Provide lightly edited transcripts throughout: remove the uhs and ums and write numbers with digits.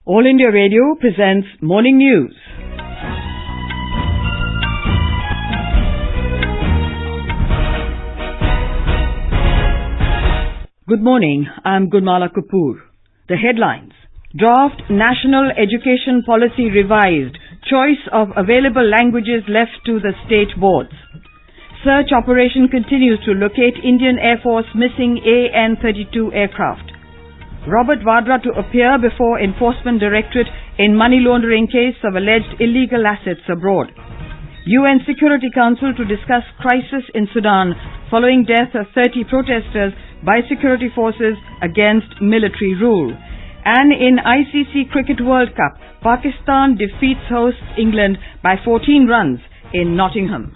All India Radio presents Morning News. Good morning, I'm Gurmala Kapoor. The headlines. Draft National Education Policy revised. Choice of available languages left to the state boards. Search operation continues to locate Indian Air Force missing AN-32 aircraft. Robert Vadra to appear before Enforcement Directorate in money laundering case of alleged illegal assets abroad. UN Security Council to discuss crisis in Sudan following death of 30 protesters by security forces against military rule. And in ICC Cricket World Cup, Pakistan defeats hosts England by 14 runs in Nottingham.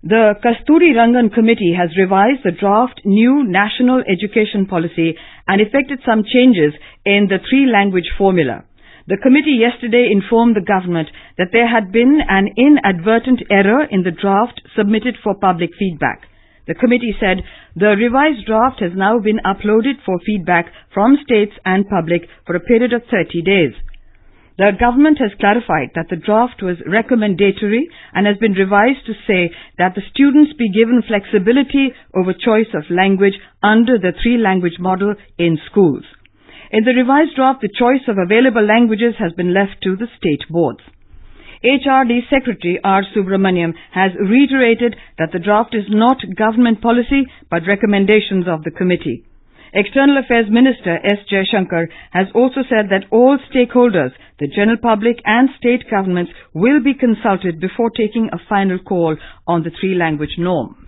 The Kasturi Rangan Committee has revised the draft new national education policy and effected some changes in the three-language formula. The committee yesterday informed the government that there had been an inadvertent error in the draft submitted for public feedback. The committee said the revised draft has now been uploaded for feedback from states and public for a period of 30 days. The government has clarified that the draft was recommendatory and has been revised to say that the students be given flexibility over choice of language under the three-language model in schools. In the revised draft, the choice of available languages has been left to the state boards. HRD Secretary R. Subramaniam has reiterated that the draft is not government policy but recommendations of the committee. External Affairs Minister S. Jaishankar has also said that all stakeholders, the general public and state governments will be consulted before taking a final call on the three-language norm.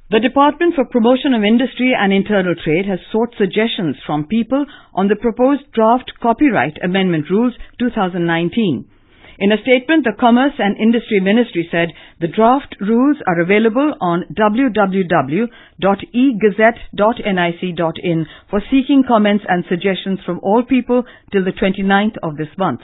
The Department for Promotion of Industry and Internal Trade has sought suggestions from people on the proposed draft Copyright Amendment Rules 2019. In a statement, the Commerce and Industry Ministry said the draft rules are available on www.egazette.nic.in for seeking comments and suggestions from all people till the 29th of this month.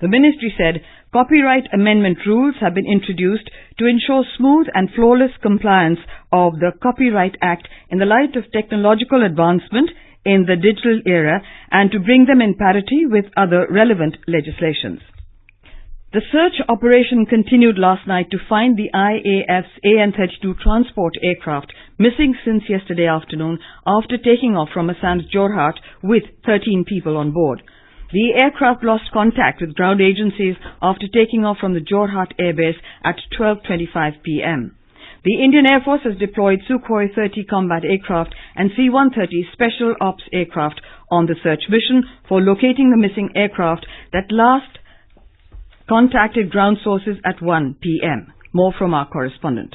The ministry said copyright amendment rules have been introduced to ensure smooth and flawless compliance of the Copyright Act in the light of technological advancement in the digital era and to bring them in parity with other relevant legislations. The search operation continued last night to find the IAF's AN-32 transport aircraft missing since yesterday afternoon after taking off from Assam's Jorhat with 13 people on board. The aircraft lost contact with ground agencies after taking off from the Jorhat airbase at 12:25 p.m. The Indian Air Force has deployed Sukhoi 30 combat aircraft and C-130 special ops aircraft on the search mission for locating the missing aircraft that last contacted ground sources at 1 p.m. More from our correspondent.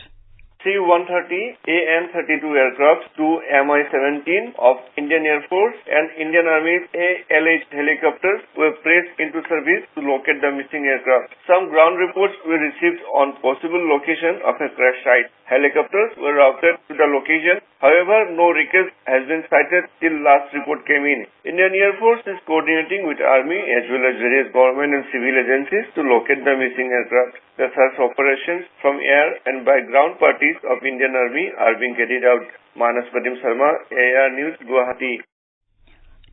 C-130 AN-32 aircraft, two Mi-17 of Indian Air Force and Indian Army's ALH helicopters were placed into service to locate the missing aircraft. Some ground reports were received on possible location of a crash site. Helicopters were routed to the location. However, no wreckage has been sighted till last report came in. Indian Air Force is coordinating with Army as well as various government and civil agencies to locate the missing aircraft. The search operations from air and by ground parties of Indian Army are being carried out. Manas Pratim Sharma, AR News, Guwahati.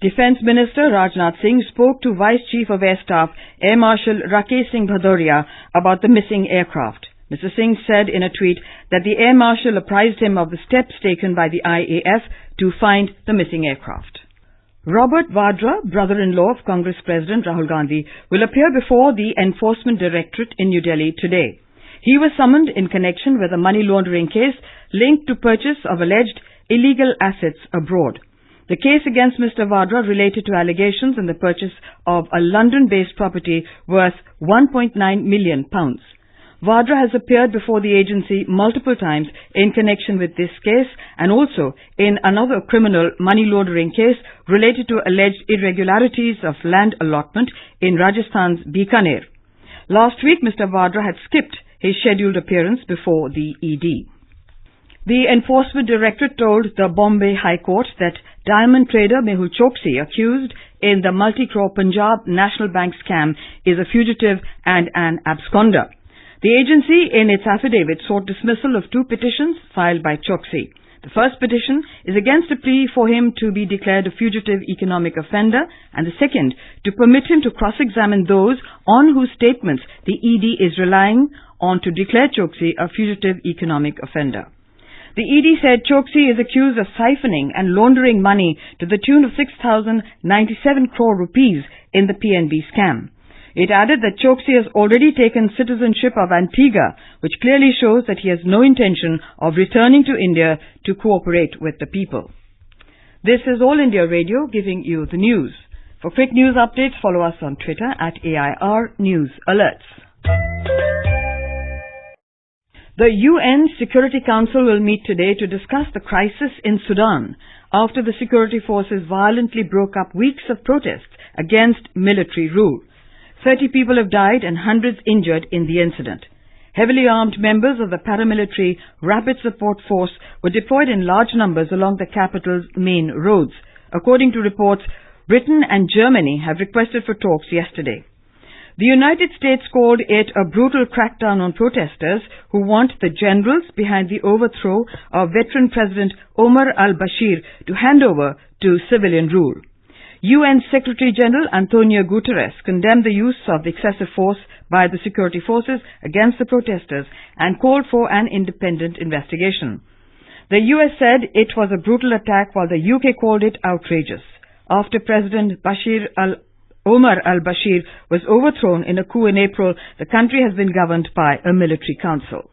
Defence Minister Rajnath Singh spoke to Vice Chief of Air Staff Air Marshal Rakesh Singh Bhadoria about the missing aircraft. Mr. Singh said in a tweet that the Air Marshal apprised him of the steps taken by the IAF to find the missing aircraft. Robert Vadra, brother-in-law of Congress President Rahul Gandhi, will appear before the Enforcement Directorate in New Delhi today. He was summoned in connection with a money laundering case linked to purchase of alleged illegal assets abroad. The case against Mr. Vadra related to allegations in the purchase of a London-based property worth £1.9 million. Vadra has appeared before the agency multiple times in connection with this case and also in another criminal money laundering case related to alleged irregularities of land allotment in Rajasthan's Bikaner. Last week, Mr. Vadra had skipped his scheduled appearance before the ED. The Enforcement Directorate told the Bombay High Court that diamond trader Mehul Choksi, accused in the multi-crore Punjab National Bank scam, is a fugitive and an absconder. The agency, in its affidavit, sought dismissal of two petitions filed by Choksi. The first petition is against a plea for him to be declared a fugitive economic offender, and the second to permit him to cross-examine those on whose statements the ED is relying on to declare Choksi a fugitive economic offender. The ED said Choksi is accused of siphoning and laundering money to the tune of 6,097 crore rupees in the PNB scam. It added that Choksi has already taken citizenship of Antigua, which clearly shows that he has no intention of returning to India to cooperate with the people. This is All India Radio giving you the news. For quick news updates, follow us on Twitter at AIR News Alerts. The UN Security Council will meet today to discuss the crisis in Sudan after the security forces violently broke up weeks of protests against military rule. 30 people have died and hundreds injured in the incident. Heavily armed members of the paramilitary Rapid Support Force were deployed in large numbers along the capital's main roads. According to reports, Britain and Germany have requested for talks yesterday. The United States called it a brutal crackdown on protesters who want the generals behind the overthrow of veteran President Omar al-Bashir to hand over to civilian rule. UN Secretary General Antonio Guterres condemned the use of excessive force by the security forces against the protesters and called for an independent investigation. The US said it was a brutal attack while the UK called it outrageous. After President Omar al-Bashir was overthrown in a coup in April, the country has been governed by a military council.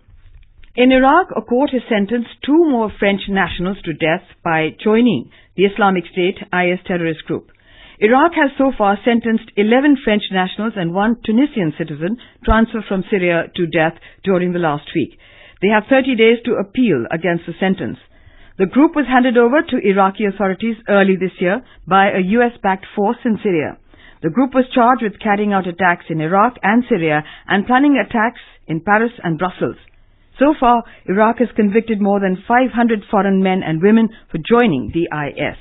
In Iraq, a court has sentenced 2 more French nationals to death by joining the Islamic State IS terrorist group. Iraq has so far sentenced 11 French nationals and 1 Tunisian citizen transferred from Syria to death during the last week. They have 30 days to appeal against the sentence. The group was handed over to Iraqi authorities early this year by a US-backed force in Syria. The group was charged with carrying out attacks in Iraq and Syria and planning attacks in Paris and Brussels. So far, Iraq has convicted more than 500 foreign men and women for joining the IS.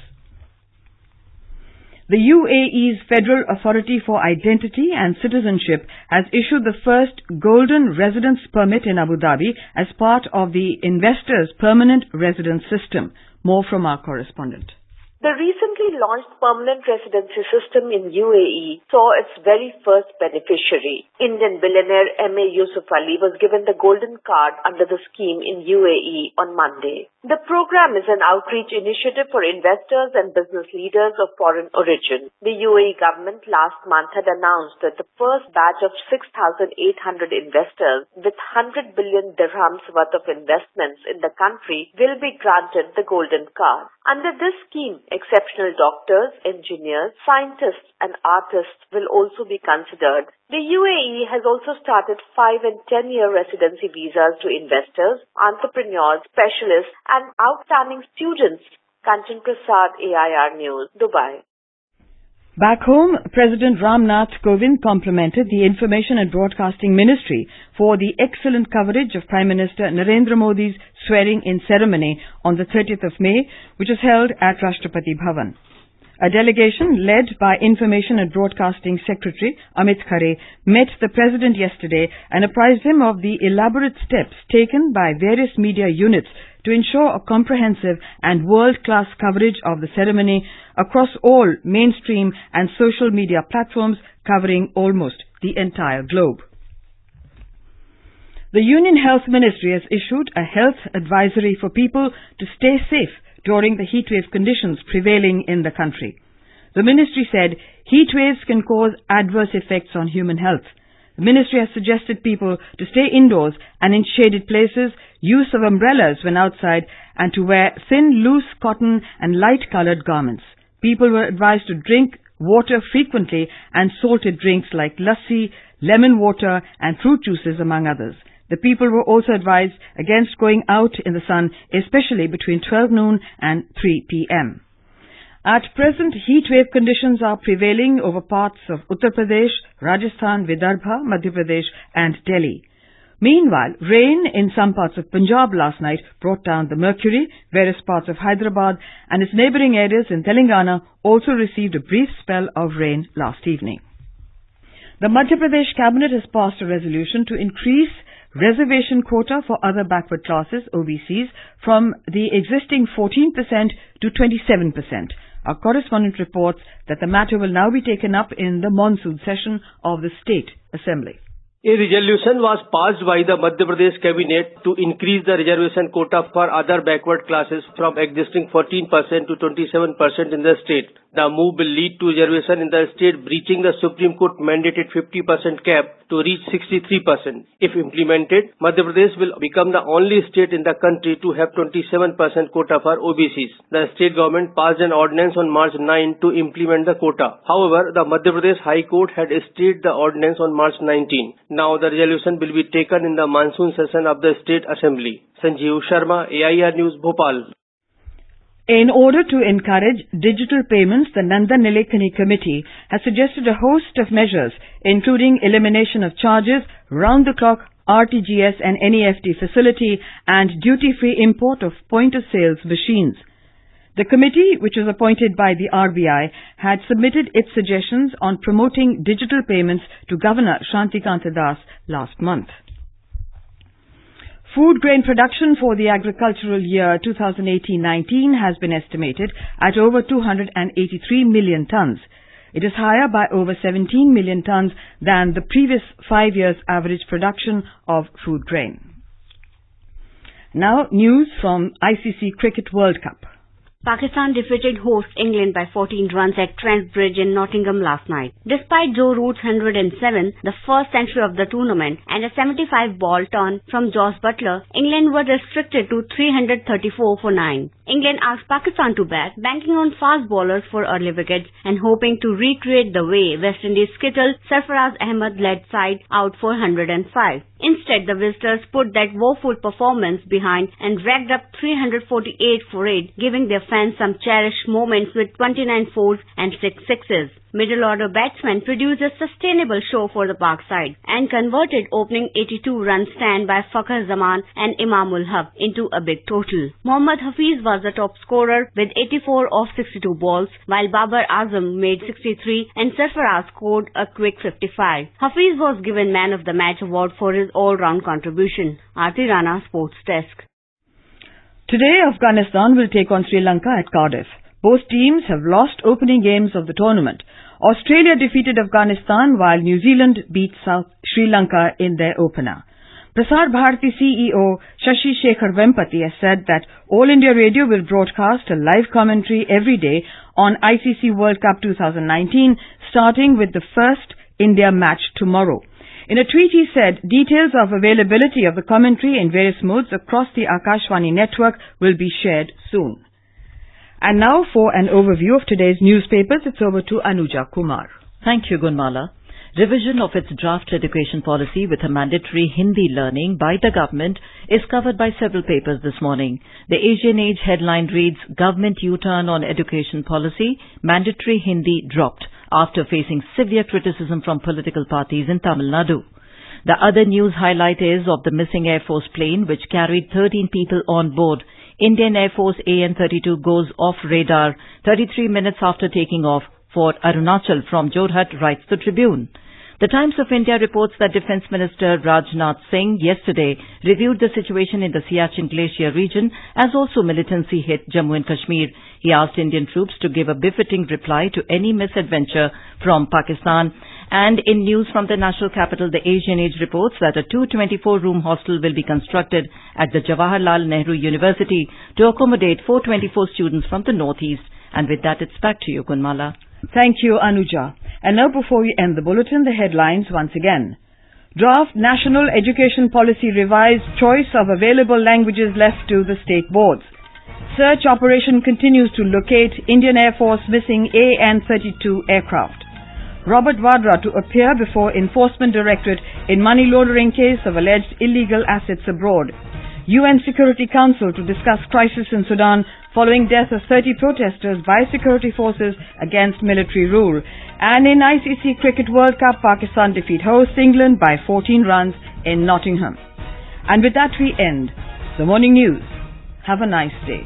The UAE's Federal Authority for Identity and Citizenship has issued the first Golden Residence Permit in Abu Dhabi as part of the Investors' Permanent Residence System. More from our correspondent. The recently launched permanent residency system in UAE saw its very first beneficiary. Indian billionaire M.A. Yusuf Ali was given the golden card under the scheme in UAE on Monday. The program is an outreach initiative for investors and business leaders of foreign origin. The UAE government last month had announced that the first batch of 6,800 investors with 100 billion dirhams worth of investments in the country will be granted the golden card. Under this scheme, exceptional doctors, engineers, scientists and artists will also be considered. The UAE has also started 5- and 10-year residency visas to investors, entrepreneurs, specialists and outstanding students. Kanchan Prasad, AIR News, Dubai. Back home, President Ram Nath Kovind complimented the Information and Broadcasting Ministry for the excellent coverage of Prime Minister Narendra Modi's swearing-in ceremony on the 30th of May, which was held at Rashtrapati Bhavan. A delegation led by Information and Broadcasting Secretary Amit Khare met the President yesterday and apprised him of the elaborate steps taken by various media units to ensure a comprehensive and world-class coverage of the ceremony across all mainstream and social media platforms covering almost the entire globe. The Union Health Ministry has issued a health advisory for people to stay safe during the heatwave conditions prevailing in the country. The ministry said heat waves can cause adverse effects on human health. The ministry has suggested people to stay indoors and in shaded places, use of umbrellas when outside, and to wear thin, loose cotton and light-colored garments. People were advised to drink water frequently and salted drinks like lassi, lemon water and fruit juices, among others. The people were also advised against going out in the sun, especially between 12 noon and 3 p.m. At present, heatwave conditions are prevailing over parts of Uttar Pradesh, Rajasthan, Vidarbha, Madhya Pradesh and Delhi. Meanwhile, rain in some parts of Punjab last night brought down the mercury. Various parts of Hyderabad and its neighbouring areas in Telangana also received a brief spell of rain last evening. The Madhya Pradesh Cabinet has passed a resolution to increase reservation quota for other backward classes, OBCs, from the existing 14% to 27%. Our correspondent reports that the matter will now be taken up in the monsoon session of the State Assembly. A resolution was passed by the Madhya Pradesh cabinet to increase the reservation quota for other backward classes from existing 14% to 27% in the state. The move will lead to reservation in the state breaching the Supreme Court mandated 50% cap to reach 63%. If implemented, Madhya Pradesh will become the only state in the country to have 27% quota for OBCs. The state government passed an ordinance on March 9 to implement the quota. However, the Madhya Pradesh High Court had stayed the ordinance on March 19. Now the resolution will be taken in the monsoon session of the State Assembly. Sanjeev Sharma, AIR News, Bhopal. In order to encourage digital payments, the Nanda Nilekani Committee has suggested a host of measures, including elimination of charges, round-the-clock RTGS and NEFT facility, and duty-free import of point-of-sales machines. The committee, which was appointed by the RBI, had submitted its suggestions on promoting digital payments to Governor Shantikanta Das last month. Food grain production for the agricultural year 2018-19 has been estimated at over 283 million tons. It is higher by over 17 million tons than the previous 5 years' average production of food grain. Now, news from ICC Cricket World Cup. Pakistan defeated host England by 14 runs at Trent Bridge in Nottingham last night. Despite Joe Root's 107, the first century of the tournament, and a 75-ball turn from Josh Buttler, England were restricted to 334 for 9. England asked Pakistan to bat, banking on fast bowlers for early wickets and hoping to recreate the way West Indies skittled Sarfaraz Ahmed-led side out for 105. Instead, the visitors put that woeful performance behind and racked up 348 for 8, giving their fans some cherished moments with 29 fours and 6 sixes. Middle-order batsmen produced a sustainable show for the Pak side and converted opening 82-run stand by Fakhar Zaman and Imamul Haq into a big total. Mohammad Hafiz was the top scorer with 84 off 62 balls, while Babar Azam made 63 and Sarfaraz scored a quick 55. Hafiz was given Man of the Match award for his all-round contribution. Aarti Rana, Sports Desk. Today, Afghanistan will take on Sri Lanka at Cardiff. Both teams have lost opening games of the tournament. Australia defeated Afghanistan while New Zealand beat South Sri Lanka in their opener. Prasar Bharati CEO Shashi Shekhar Vempati has said that All India Radio will broadcast a live commentary every day on ICC World Cup 2019, starting with the first India match tomorrow. In a tweet, he said details of availability of the commentary in various modes across the Akashvani network will be shared soon. And now for an overview of today's newspapers, it's over to Anuja Kumar. Thank you, Gunmala. Revision of its draft education policy with a mandatory Hindi learning by the government is covered by several papers this morning. The Asian Age headline reads, Government U-turn on education policy, mandatory Hindi dropped after facing severe criticism from political parties in Tamil Nadu. The other news highlight is of the missing Air Force plane which carried 13 people on board. Indian Air Force AN-32 goes off radar 33 minutes after taking off for Arunachal from Jorhat, writes the Tribune. The Times of India reports that Defence Minister Rajnath Singh yesterday reviewed the situation in the Siachen Glacier region as also militancy hit Jammu and Kashmir. He asked Indian troops to give a befitting reply to any misadventure from Pakistan. And in news from the national capital, the Asian Age reports that a 224-room hostel will be constructed at the Jawaharlal Nehru University to accommodate 424 students from the northeast. And with that, it's back to you, Gunmala. Thank you, Anuja. And now before we end the bulletin, the headlines once again. Draft National Education Policy revised, choice of available languages left to the state boards. Search operation continues to locate Indian Air Force missing AN-32 aircraft. Robert Vadra to appear before Enforcement Directorate in money laundering case of alleged illegal assets abroad. UN Security Council to discuss crisis in Sudan following death of 30 protesters by security forces against military rule. And in ICC Cricket World Cup, Pakistan defeat host England by 14 runs in Nottingham. And with that we end the morning news. Have a nice day.